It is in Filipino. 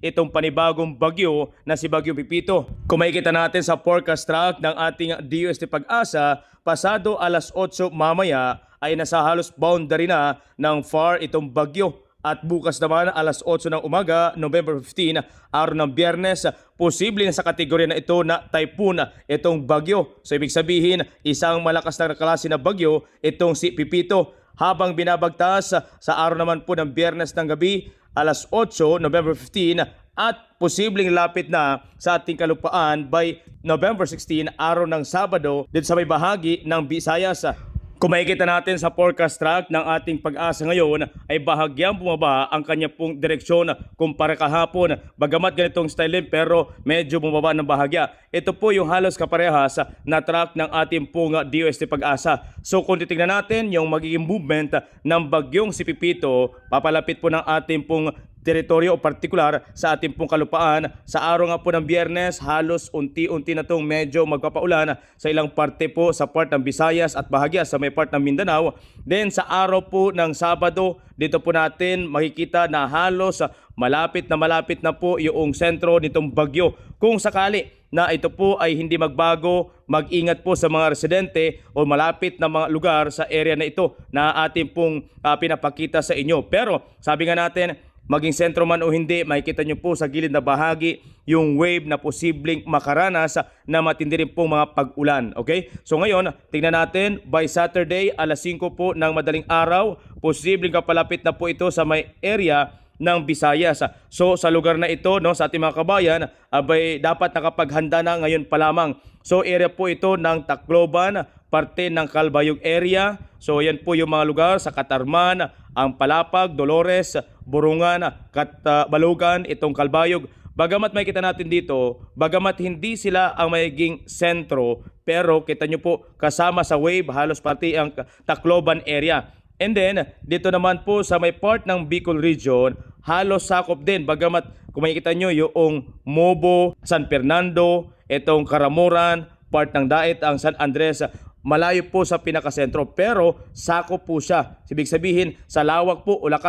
itong panibagong bagyo na si Bagyong Pipito. Kung makikita natin sa forecast track ng ating DUST Pag-asa, pasado alas 8 mamaya ay nasa halos boundary na ng far itong bagyo. At bukas naman alas 8 ng umaga, November 15, araw ng Biyernes, posible na sa kategorya na ito na typhoon itong bagyo. So ibig sabihin, isang malakas na klase na bagyo itong si Pipito. Habang binabagtas sa araw naman po ng Biyernes ng gabi, alas 8, November 15, at posibleng lapit na sa ating kalupaan by November 16, araw ng Sabado, dito sa may bahagi ng Visayas. Kung makikita natin sa forecast track ng ating Pag-asa ngayon ay bahagyang bumaba ang kanya pong direksyon kumpara kahapon. Bagamat ganitong style pero medyo bumaba ng bahagya. Ito po yung halos kaparehas na track ng ating pong DUST Pag-asa. So kung titignan natin yung magiging movement ng bagyong si Pipito, papalapit po ng ating pong teritoryo o partikular sa ating pong kalupaan. Sa araw nga po ng Biyernes, halos unti-unti na itong medyo magpapaulan sa ilang parte po sa part ng Visayas at bahagya sa may part ng Mindanao. Then sa araw po ng Sabado, dito po natin makikita na halos malapit na po yung sentro nitong bagyo. Kung sakali na ito po ay hindi magbago, mag-ingat po sa mga residente o malapit na mga lugar sa area na ito na ating pong pinapakita sa inyo. Pero sabi nga natin, maging sentro man o hindi, makikita nyo po sa gilid na bahagi yung wave na posibleng makaranas na matindi rin pong mga pag-ulan. Okay? So ngayon, tingnan natin, by Saturday, alas 5 po ng madaling araw, posibleng kapalapit na po ito sa may area ng Visayas. So sa lugar na ito, no, sa ating mga kabayan, abay dapat nakapaghanda na ngayon pa lamang. So area po ito ng Tacloban, parte ng Calbayog area. So yan po yung mga lugar sa Katarman, ang Palapag, Dolores, Burungan, Balugan, itong Calbayog. Bagamat makikita natin dito, bagamat hindi sila ang magiging sentro, pero kita nyo po kasama sa wave halos pati ang Tacloban area. And then, dito naman po sa may part ng Bicol region, halos sakop din. Bagamat kung makikita nyo yung Mobo, San Fernando, itong Karamuran, part ng Daet, ang San Andres, malayo po sa pinakasentro. Pero sakop po siya. Ibig sabihin, sa lawak po o lakas